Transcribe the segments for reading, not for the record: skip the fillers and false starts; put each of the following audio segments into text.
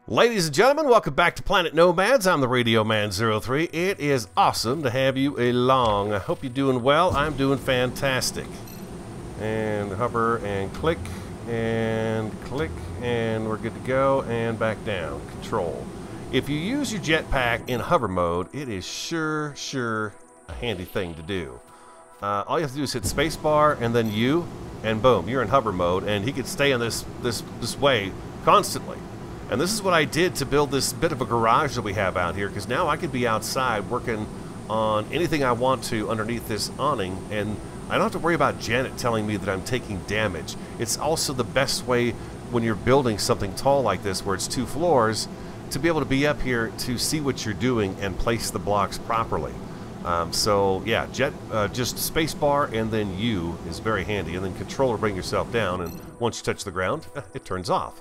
Ladies and gentlemen, welcome back to Planet Nomads. I'm the Radio Man 03. It is awesome to have you along. I hope you're doing well. I'm doing fantastic. And hover and click, and we're good to go, and back down. Control. If you use your jetpack in hover mode, it is sure a handy thing to do. All you have to do is hit spacebar and then U, and boom, you're in hover mode, and he can stay on this way constantly. And this is what I did to build this bit of a garage that we have out here, because now I could be outside working on anything I want to underneath this awning, and I don't have to worry about Janet telling me that I'm taking damage. It's also the best way when you're building something tall like this, where it's 2 floors, to be able to be up here to see what you're doing and place the blocks properly. So yeah, just spacebar and then U is very handy, and then control to bring yourself down, and once you touch the ground, it turns off.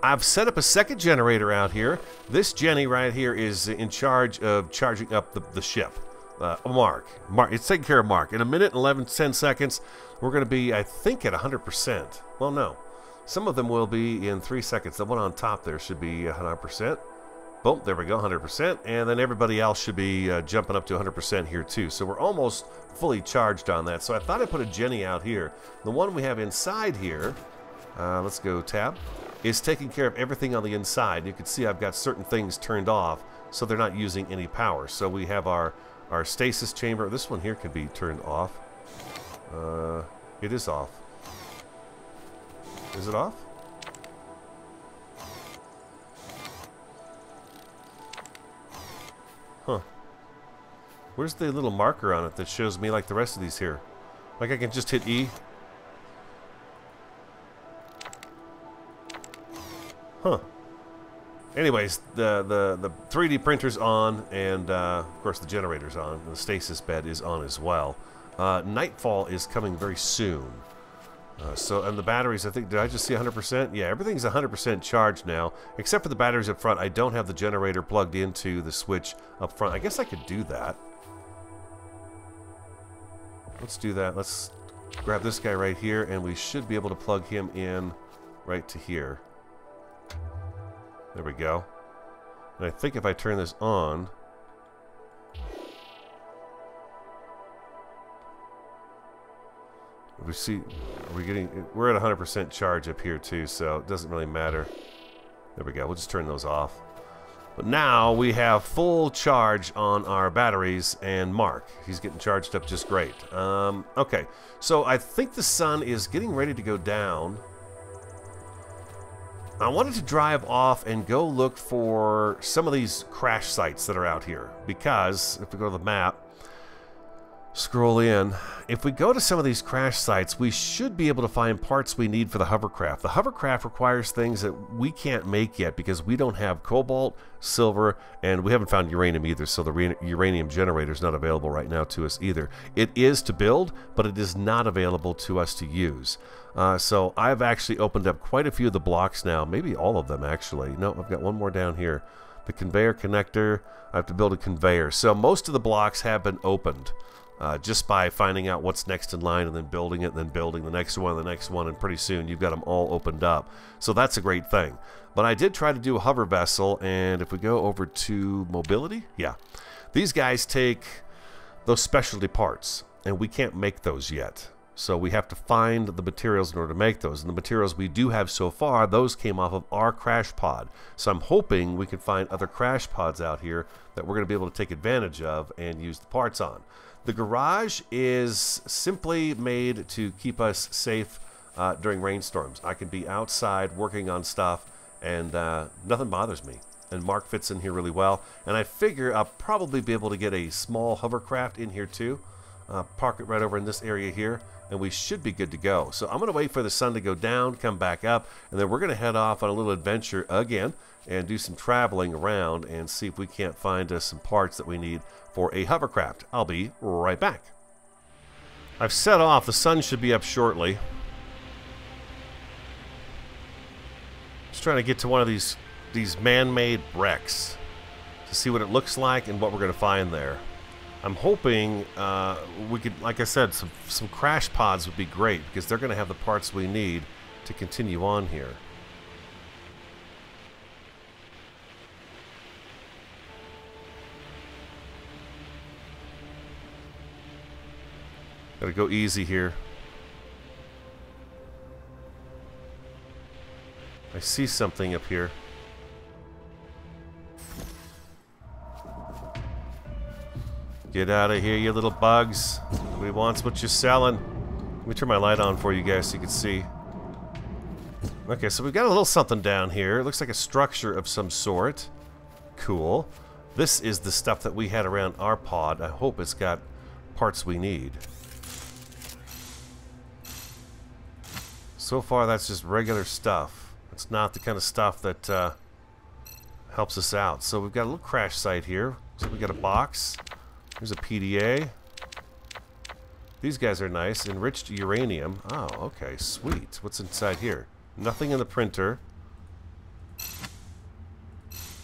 I've set up a second generator out here. This Jenny right here is in charge of charging up the ship. Mark, it's taking care of Mark. In a minute and 10 seconds, we're going to be, I think, at 100%. Well, no. Some of them will be in 3 seconds. The one on top there should be 100%. Boom, there we go, 100%. And then everybody else should be jumping up to 100% here, too. So we're almost fully charged on that. So I thought I'd put a Jenny out here. The one we have inside here, let's go tab, is taking care of everything on the inside. You can see I've got certain things turned off, so they're not using any power. So we have our stasis chamber. This one here can be turned off. It is off. Is it off? Huh. Where's the little marker on it that shows me like the rest of these here? Like I can just hit E? Huh. Anyways, the 3D printer's on, and of course the generator's on. The stasis bed is on as well. Nightfall is coming very soon. And the batteries, I think, did I just see 100%? Yeah, everything's 100% charged now, except for the batteries up front. I don't have the generator plugged into the switch up front. I guess I could do that. Let's do that. Let's grab this guy right here, and we should be able to plug him in right to here. There we go. And I think if I turn this on, we see, we're at 100% charge up here too, so it doesn't really matter. There we go. We'll just turn those off. But now we have full charge on our batteries, and Mark, he's getting charged up just great. Okay, so I think the sun is getting ready to go down. I wanted to drive off and go look for some of these crash sites that are out here, because if we go to the map, scroll in, if we go to some of these crash sites, we should be able to find parts we need for the hovercraft. The hovercraft requires things that we can't make yet because we don't have cobalt, silver, and we haven't found uranium either, so the uranium generator is not available right now to us either. It is to build, but it is not available to us to use. So I've actually opened up quite a few of the blocks now, maybe all of them actually. No, I've got one more down here. The conveyor connector, I have to build a conveyor. So most of the blocks have been opened. Just by finding out what's next in line and then building it and then building the next one, and pretty soon you've got them all opened up. So that's a great thing. But I did try to do a hover vessel, and if we go over to mobility, yeah, these guys take those specialty parts, and we can't make those yet. So we have to find the materials in order to make those. And the materials we do have so far, those came off of our crash pod. So I'm hoping we can find other crash pods out here that we're going to be able to take advantage of and use the parts on. The garage is simply made to keep us safe during rainstorms. I can be outside working on stuff, and nothing bothers me. And Mark fits in here really well. And I figure I'll probably be able to get a small hovercraft in here too. Park it right over in this area here, and we should be good to go. So I'm going to wait for the sun to go down, come back up, and then we're going to head off on a little adventure again and do some traveling around and see if we can't find us some parts that we need for a hovercraft. I'll be right back. I've set off. The sun should be up shortly. Just trying to get to one of these man-made wrecks to see what it looks like and what we're going to find there. I'm hoping we could, like I said, some crash pods would be great because they're going to have the parts we need to continue on here. Gotta go easy here. I see something up here. Get out of here, you little bugs. Nobody wants what you're selling. Let me turn my light on for you guys so you can see. Okay, so we've got a little something down here. It looks like a structure of some sort. Cool. This is the stuff that we had around our pod. I hope it's got parts we need. So far, that's just regular stuff. It's not the kind of stuff that helps us out. So we've got a little crash site here. So we've got a box. There's a PDA. These guys are nice. Enriched uranium. Oh, okay. Sweet. What's inside here? Nothing in the printer.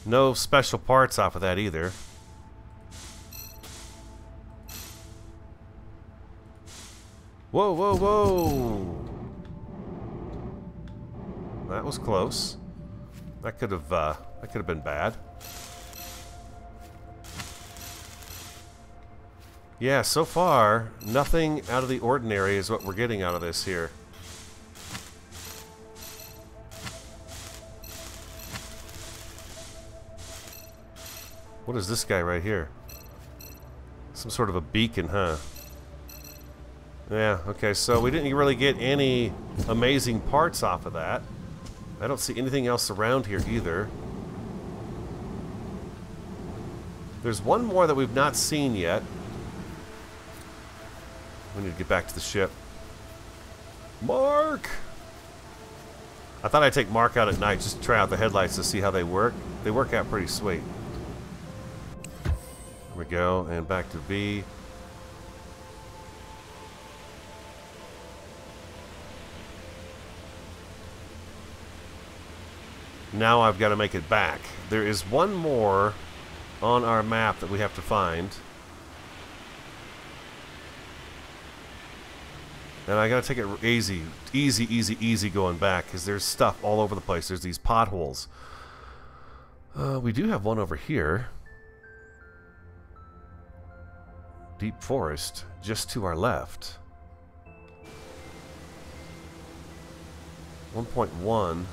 No special parts off of that either. Whoa, whoa, whoa! That was close. That could have been bad. Yeah, so far, nothing out of the ordinary is what we're getting out of this here. What is this guy right here? Some sort of a beacon, huh? Yeah, okay, so we didn't really get any amazing parts off of that. I don't see anything else around here either. There's one more that we've not seen yet. We need to get back to the ship. Mark! I thought I'd take Mark out at night just to try out the headlights to see how they work. They work out pretty sweet. There we go, and back to V. Now I've got to make it back. There is one more on our map that we have to find. And I gotta take it easy going back, because there's stuff all over the place. There's these potholes. We do have one over here. Deep forest, just to our left. 1.1.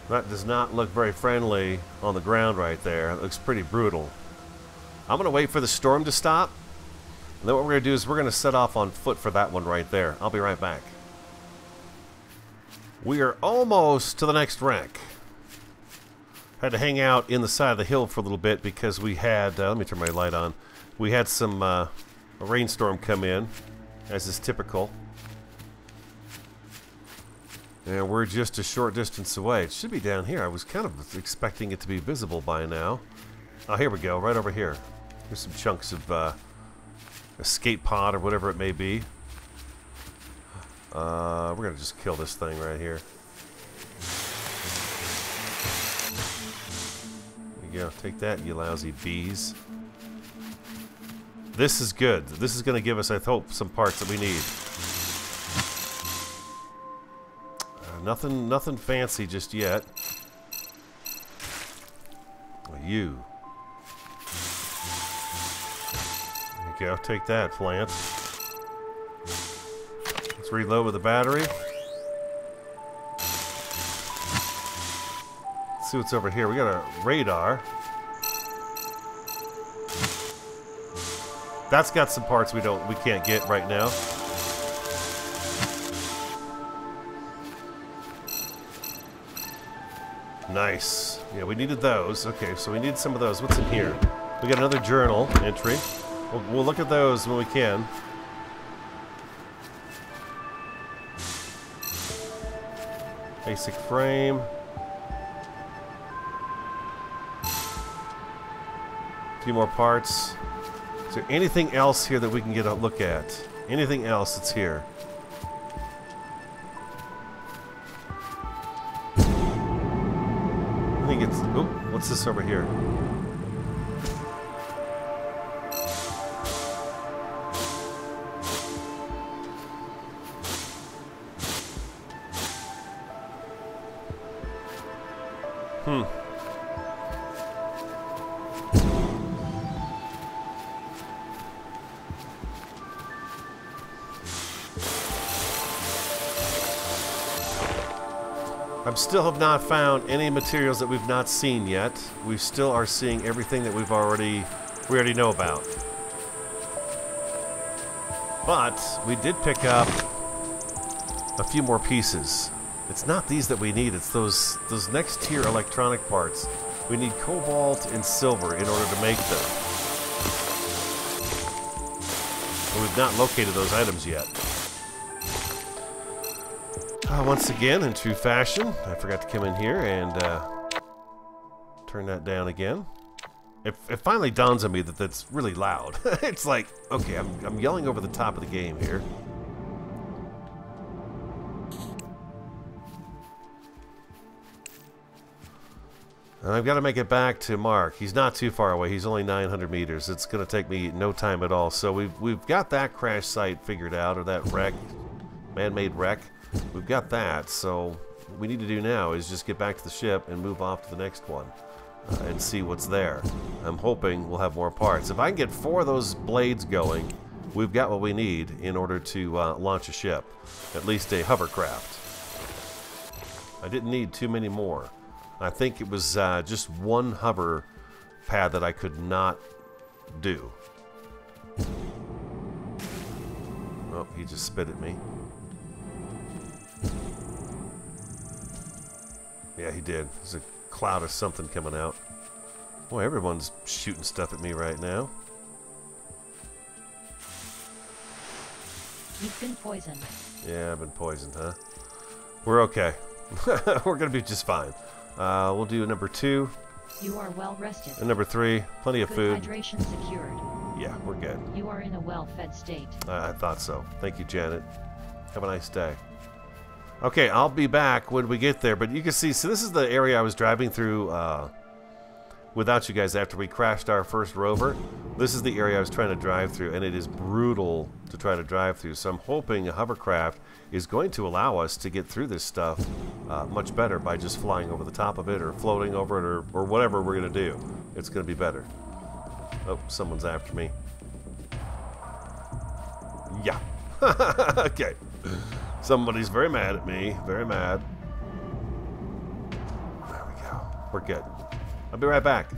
That does not look very friendly on the ground right there. It looks pretty brutal. I'm going to wait for the storm to stop. And then what we're going to do is we're going to set off on foot for that one right there. I'll be right back. We are almost to the next wreck. Had to hang out in the side of the hill for a little bit because we had... let me turn my light on. We had some a rainstorm come in, as is typical. And we're just a short distance away. It should be down here. I was kind of expecting it to be visible by now. Oh, here we go. Right over here. Here's some chunks of escape pod or whatever it may be. We're going to just kill this thing right here. There you go. Take that, you lousy bees. This is good. This is going to give us, I hope, some parts that we need. Nothing fancy just yet. You. There you go. Take that, plant. Let's reload with the battery. Let's see what's over here. We got a radar. That's got some parts we can't get right now. Nice. Yeah, we needed those. Okay, so we need some of those. What's in here? We got another journal entry. We'll look at those when we can. Basic frame. A few more parts. Is there anything else here that we can get a look at? Anything else that's here? I think it's... Oh, what's this over here? I still have not found any materials that we've not seen yet. We still are seeing everything that we already know about. But we did pick up a few more pieces. It's not these that we need, it's those next tier electronic parts. We need cobalt and silver in order to make them. But we've not located those items yet. Once again, in true fashion, I forgot to come in here and turn that down again. It finally dawns on me that that's really loud. It's like, okay, I'm yelling over the top of the game here. And I've got to make it back to Mark. He's not too far away. He's only 900 meters. It's going to take me no time at all. So we've got that crash site figured out, or that wreck, man-made wreck. We've got that. So what we need to do now is just get back to the ship and move off to the next one and see what's there. I'm hoping we'll have more parts. If I can get 4 of those blades going, we've got what we need in order to launch a ship, at least a hovercraft. I didn't need too many more. I think it was just one hover pad that I could not do. Oh, he just spit at me. Yeah, he did. There's a cloud of something coming out. Boy, everyone's shooting stuff at me right now. You've been poisoned. Yeah, I've been poisoned, huh? We're okay. We're gonna be just fine. We'll do number 2. You are well rested. And number 3, plenty of food. Hydration secured. Yeah, we're good. You are in a well-fed state. I thought so. Thank you, Janet. Have a nice day. Okay, I'll be back when we get there, but you can see, so this is the area I was driving through without you guys after we crashed our first rover. This is the area I was trying to drive through, and it is brutal to try to drive through. So I'm hoping a hovercraft is going to allow us to get through this stuff much better by just flying over the top of it or floating over it or whatever we're going to do. It's going to be better. Oh, someone's after me. Yeah. Okay. Somebody's very mad at me. Very mad. There we go. We're good. I'll be right back.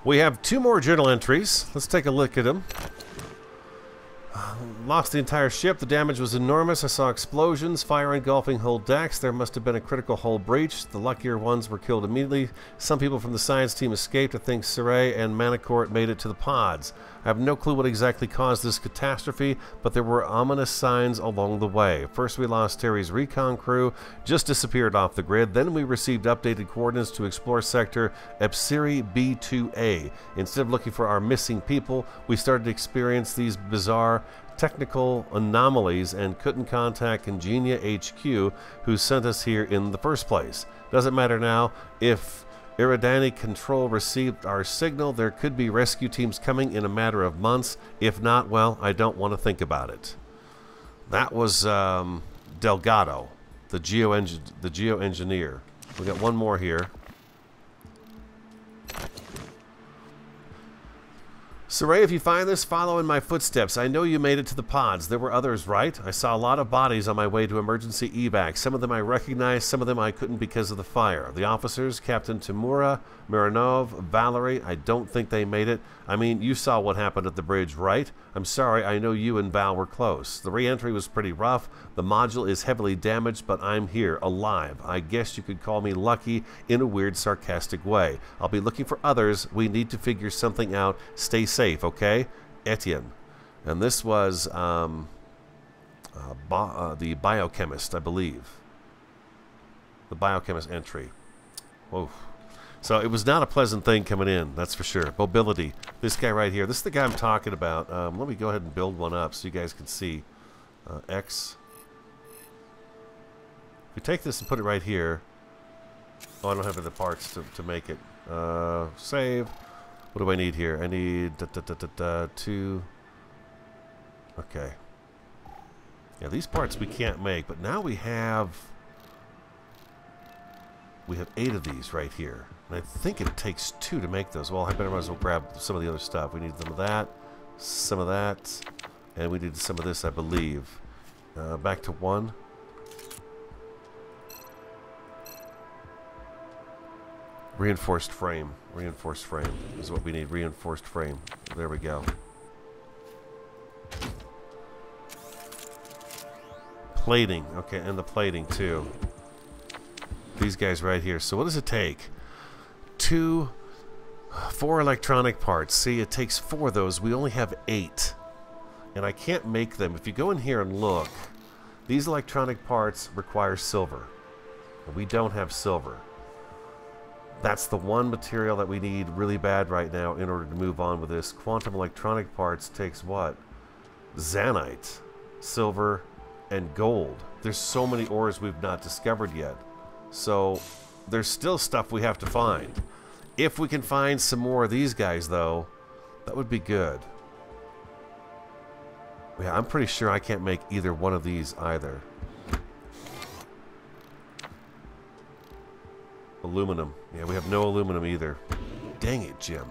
We have 2 more journal entries. Let's take a look at them. Lost the entire ship. The damage was enormous. I saw explosions, fire engulfing whole decks. There must have been a critical hull breach. The luckier ones were killed immediately. Some people from the science team escaped. I think Saray and Manicourt made it to the pods. I have no clue what exactly caused this catastrophe, but there were ominous signs along the way. First, we lost Terry's recon crew, just disappeared off the grid. Then we received updated coordinates to explore sector Epsiri B2A. Instead of looking for our missing people, we started to experience these bizarre technical anomalies and couldn't contact Congenia HQ, who sent us here in the first place. Doesn't matter now. If Iridani Control received our signal, there could be rescue teams coming in a matter of months. If not, well, I don't want to think about it. That was Delgado, the geoengineer. We got one more here. Saray, if you find this, follow in my footsteps. I know you made it to the pods. There were others, right? I saw a lot of bodies on my way to emergency evac. Some of them I recognized, some of them I couldn't because of the fire. The officers, Captain Timura, Miranov, Valerie, I don't think they made it. I mean, you saw what happened at the bridge, right? I'm sorry, I know you and Val were close. The re-entry was pretty rough. The module is heavily damaged, but I'm here, alive. I guess you could call me lucky in a weird, sarcastic way. I'll be looking for others. We need to figure something out. Stay safe, okay? Etienne. And this was the biochemist, I believe. The biochemist entry. Whoa. So it was not a pleasant thing coming in, that's for sure. Mobility. This guy right here. This is the guy I'm talking about. Let me go ahead and build one up so you guys can see. X. If we take this and put it right here. Oh, I don't have the parts to make it. Save. What do I need here? I need 2. Okay. Yeah, these parts we can't make, but now we have We have 8 of these right here. And I think it takes 2 to make those. Well, I better might as well grab some of the other stuff. We need some of that, and we need some of this, I believe. Back to 1. Reinforced frame. Reinforced frame is what we need. Reinforced frame. There we go. Plating. Okay, and the plating too. These guys right here. So what does it take? 4 electronic parts. See, it takes 4 of those. We only have 8. And I can't make them. If you go in here and look, these electronic parts require silver. We don't have silver. That's the one material that we need really bad right now in order to move on with this. Quantum electronic parts takes what? Zanite, silver, and gold. There's so many ores we've not discovered yet. So there's still stuff we have to find. If we can find some more of these guys, though, that would be good. Yeah, I'm pretty sure I can't make either one of these either. Aluminum. Yeah, we have no aluminum either. Dang it, Jim.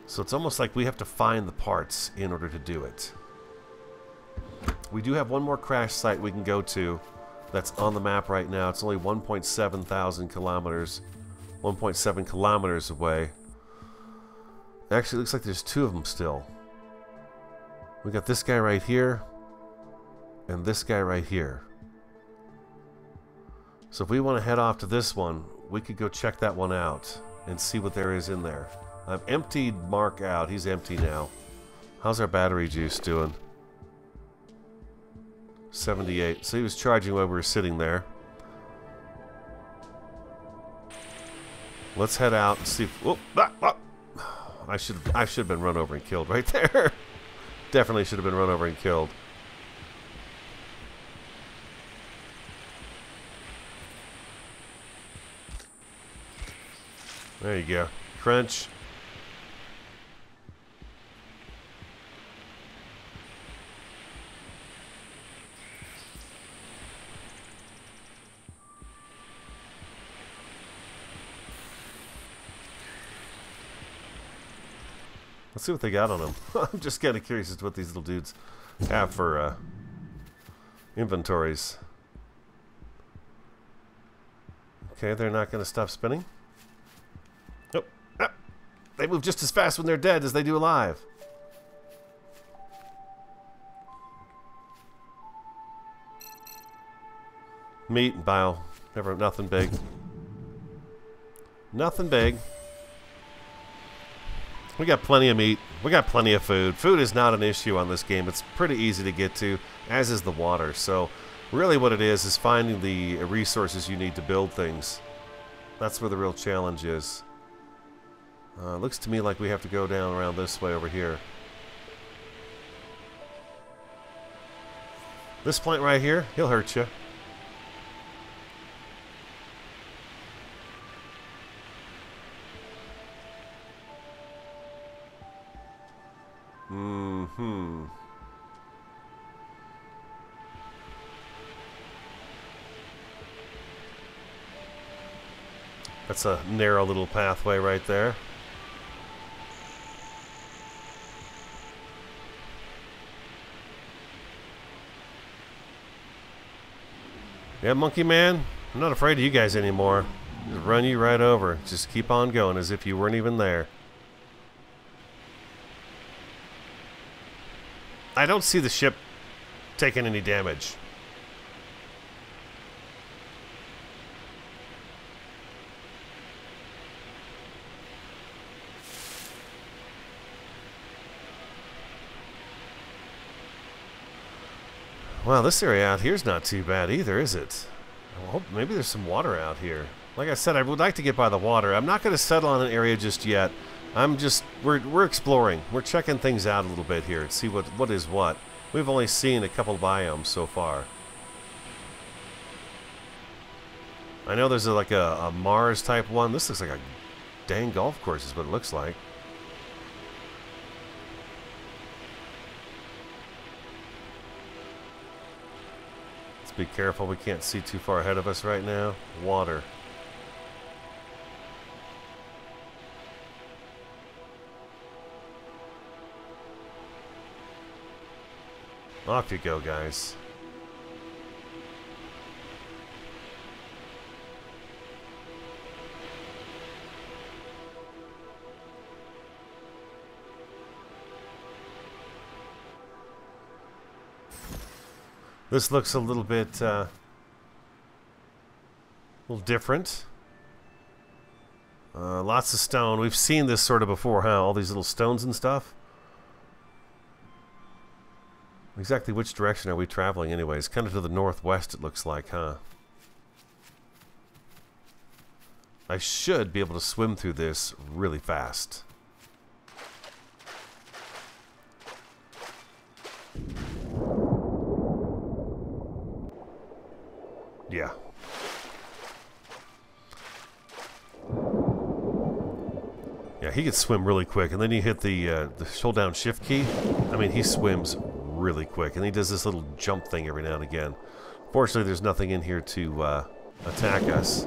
So it's almost like we have to find the parts in order to do it. We do have one more crash site we can go to that's on the map right now. It's only 1.7 thousand kilometers. 1.7 kilometers away. Actually, it looks like there's 2 of them still. We got this guy right here and this guy right here. So if we want to head off to this one, we could go check that one out and see what there is in there. I've emptied Mark out. He's empty now. How's our battery juice doing? 78. So he was charging while we were sitting there. Let's head out and see if... Whoop, I should have been run over and killed right there. Definitely should have been run over and killed. There you go. Crunch. Let's see what they got on them. I'm just kind of curious as to what these little dudes have for inventories. Okay, they're not going to stop spinning. Nope. Ah, they move just as fast when they're dead as they do alive. Meat and bile. Never, nothing big. Nothing big. We got plenty of meat. We got plenty of food. Food is not an issue on this game. It's pretty easy to get to, as is the water. So really what it is finding the resources you need to build things. That's where the real challenge is. Looks to me like we have to go down around this way over here. This plant right here, he'll hurt you. That's a narrow little pathway right there. Yeah, Monkey Man, I'm not afraid of you guys anymore. Just run you right over. Just keep on going as if you weren't even there. I don't see the ship taking any damage. Wow, this area out here is not too bad either, is it? I hope maybe there's some water out here. Like I said, I would like to get by the water. I'm not going to settle on an area just yet. We're exploring. We're checking things out a little bit here and see what is what. We've only seen a couple biomes so far. I know there's like a Mars type one. This looks like a dang golf course is what it looks like. Just be careful, we can't see too far ahead of us right now. Water. Off you go, guys. This looks a little bit, different. Lots of stone. We've seen this sort of before, huh? All these little stones and stuff. Exactly which direction are we traveling anyways? Kind of to the northwest it looks like, huh? I should be able to swim through this really fast. Yeah. Yeah, he could swim really quick, and then you hit the hold down shift key. I mean, he swims really quick, and he does this little jump thing every now and again. Fortunately, there's nothing in here to attack us.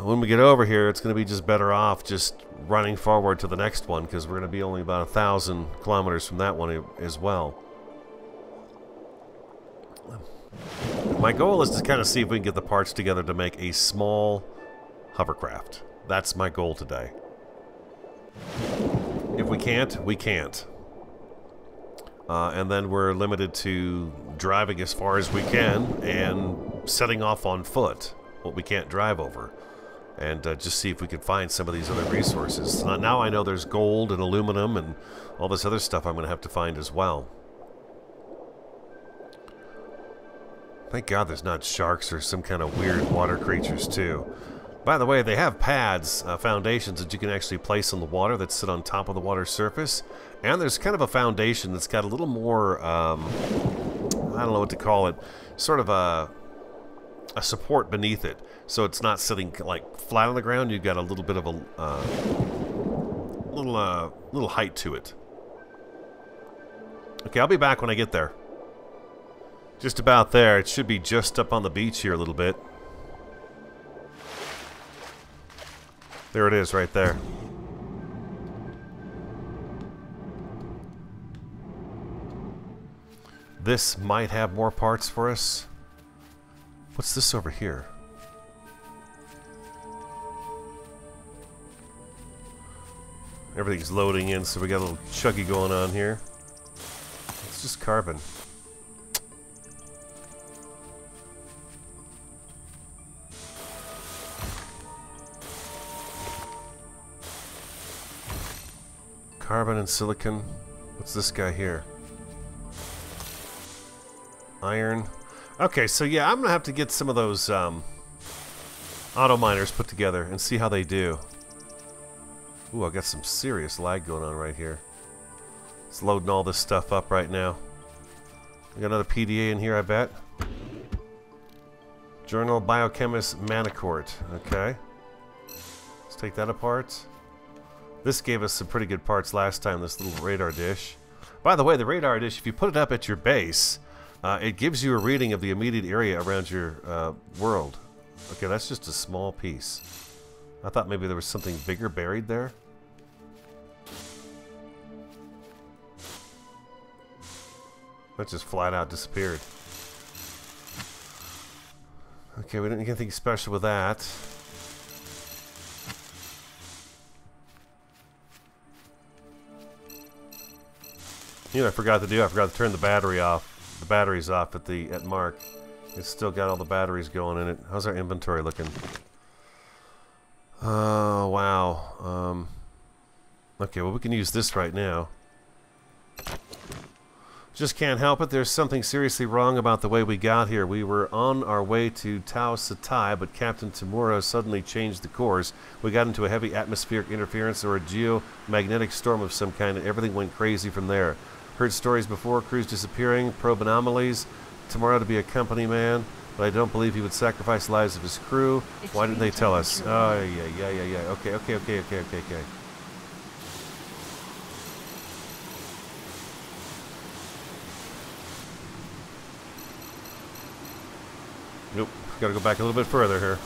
When we get over here, it's going to be just better off just running forward to the next one, because we're going to be only about 1,000 kilometers from that one as well. My goal is to kind of see if we can get the parts together to make a small hovercraft. That's my goal today. If we can't, we can't. And then we're limited to driving as far as we can and setting off on foot what we can't drive over. And just see if we can find some of these other resources. Now I know there's gold and aluminum and all this other stuff I'm going to have to find as well. Thank God there's not sharks or some kind of weird water creatures too. By the way, they have pads, foundations that you can actually place on the water that sit on top of the water surface. And there's kind of a foundation that's got a little more, I don't know what to call it, sort of a support beneath it. So it's not sitting like flat on the ground. You've got a little bit of a little height to it. Okay, I'll be back when I get there. Just about there. It should be just up on the beach here a little bit. There it is right there. This might have more parts for us. What's this over here? Everything's loading in, so we got a little chuggy going on here. It's just carbon. Carbon and silicon. What's this guy here? Iron. Okay, so yeah, I'm gonna have to get some of those auto miners put together and see how they do. Ooh, I got some serious lag going on right here. It's loading all this stuff up right now. We got another PDA in here, I bet. Journal Biochemist Manicourt. Okay. Let's take that apart. This gave us some pretty good parts last time, this little radar dish. By the way, the radar dish, if you put it up at your base, it gives you a reading of the immediate area around your world. Okay, that's just a small piece. I thought maybe there was something bigger buried there. That just flat out disappeared. Okay, we didn't get anything special with that. You know, I forgot to turn the battery off. The battery's off at Mark. It's still got all the batteries going in it. How's our inventory looking? Oh, wow. Okay, well, we can use this right now. Just can't help it. There's something seriously wrong about the way we got here. We were on our way to Tau Satai, but Captain Tamura suddenly changed the course. We got into a heavy atmospheric interference or a geomagnetic storm of some kind, and everything went crazy from there. Heard stories before, crews disappearing, probe anomalies, Tamura to be a company man, but I don't believe he would sacrifice the lives of his crew. Why didn't they tell us? Oh, yeah. Okay. Nope. Gotta go back a little bit further here.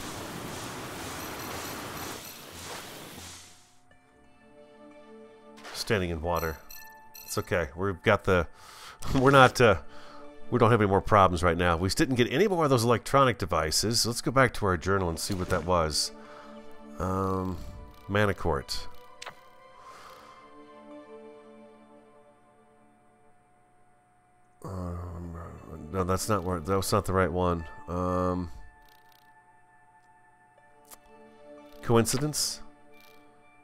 Standing in water. It's okay. We've got the... We're not... we don't have any more problems right now. We didn't get any more of those electronic devices. Let's go back to our journal and see what that was. Manacort. No, that's not where... That was not the right one. Coincidence?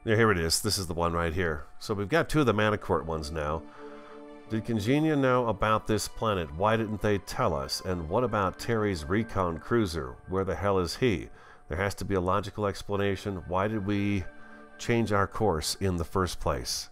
Yeah, here it is. This is the one right here. So we've got 2 of the Manacort ones now. Did Congenia know about this planet? Why didn't they tell us? And what about Terry's recon cruiser? Where the hell is he? There has to be a logical explanation. Why did we change our course in the first place?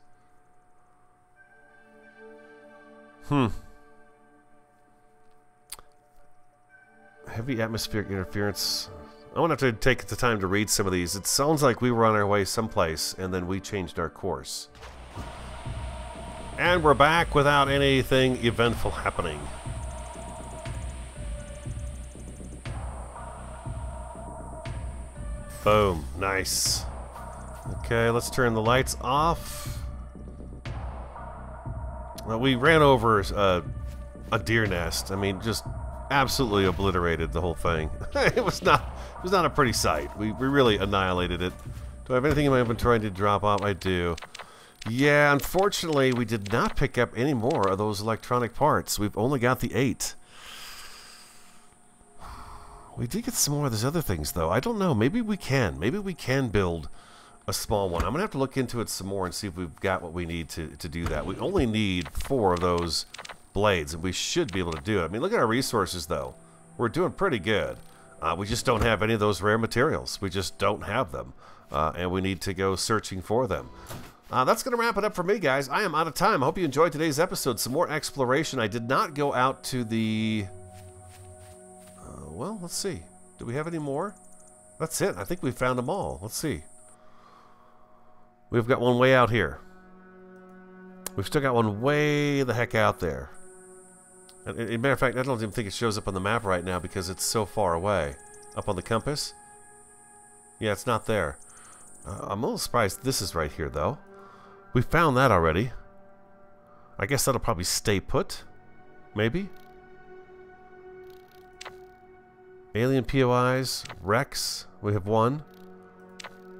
Heavy atmospheric interference. I won't have to take the time to read some of these. It sounds like we were on our way someplace, and then we changed our course. And we're back without anything eventful happening. Boom. Nice. Okay, let's turn the lights off. Well, we ran over a deer nest. I mean, just absolutely obliterated the whole thing. It was not a pretty sight. We really annihilated it. Do I have anything in my inventory to drop off? I do. Yeah, unfortunately, we did not pick up any more of those electronic parts. We've only got the 8. We did get some more of those other things, though. I don't know. Maybe we can. Maybe we can build a small one. I'm going to have to look into it some more and see if we've got what we need to do that. We only need 4 of those blades, and we should be able to do it. I mean, look at our resources, though. We're doing pretty good. We just don't have any of those rare materials. We just don't have them, and we need to go searching for them. That's going to wrap it up for me, guys. I am out of time. I hope you enjoyed today's episode. Some more exploration. I did not go out to the... well, let's see. Do we have any more? That's it. I think we found them all. Let's see. We've got one way out here. We've still got one way the heck out there. And, as a matter of fact, I don't even think it shows up on the map right now because it's so far away. Up on the compass? Yeah, it's not there. I'm a little surprised this is right here, though. We found that already. I guess that'll probably stay put. Maybe? Alien POIs. Rex. We have one.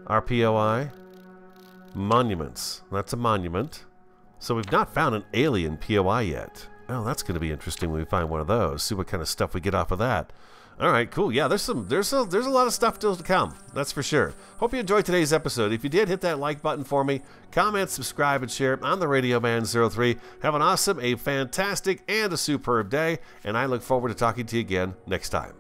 RPOI. Monuments. That's a monument. So we've not found an alien POI yet. Oh, that's going to be interesting when we find one of those. See what kind of stuff we get off of that. All right, cool. Yeah, there's a lot of stuff still to come. That's for sure. Hope you enjoyed today's episode. If you did, hit that like button for me. Comment, subscribe, and share. I'm the Radio Man 03. Have an awesome, a fantastic, and a superb day. And I look forward to talking to you again next time.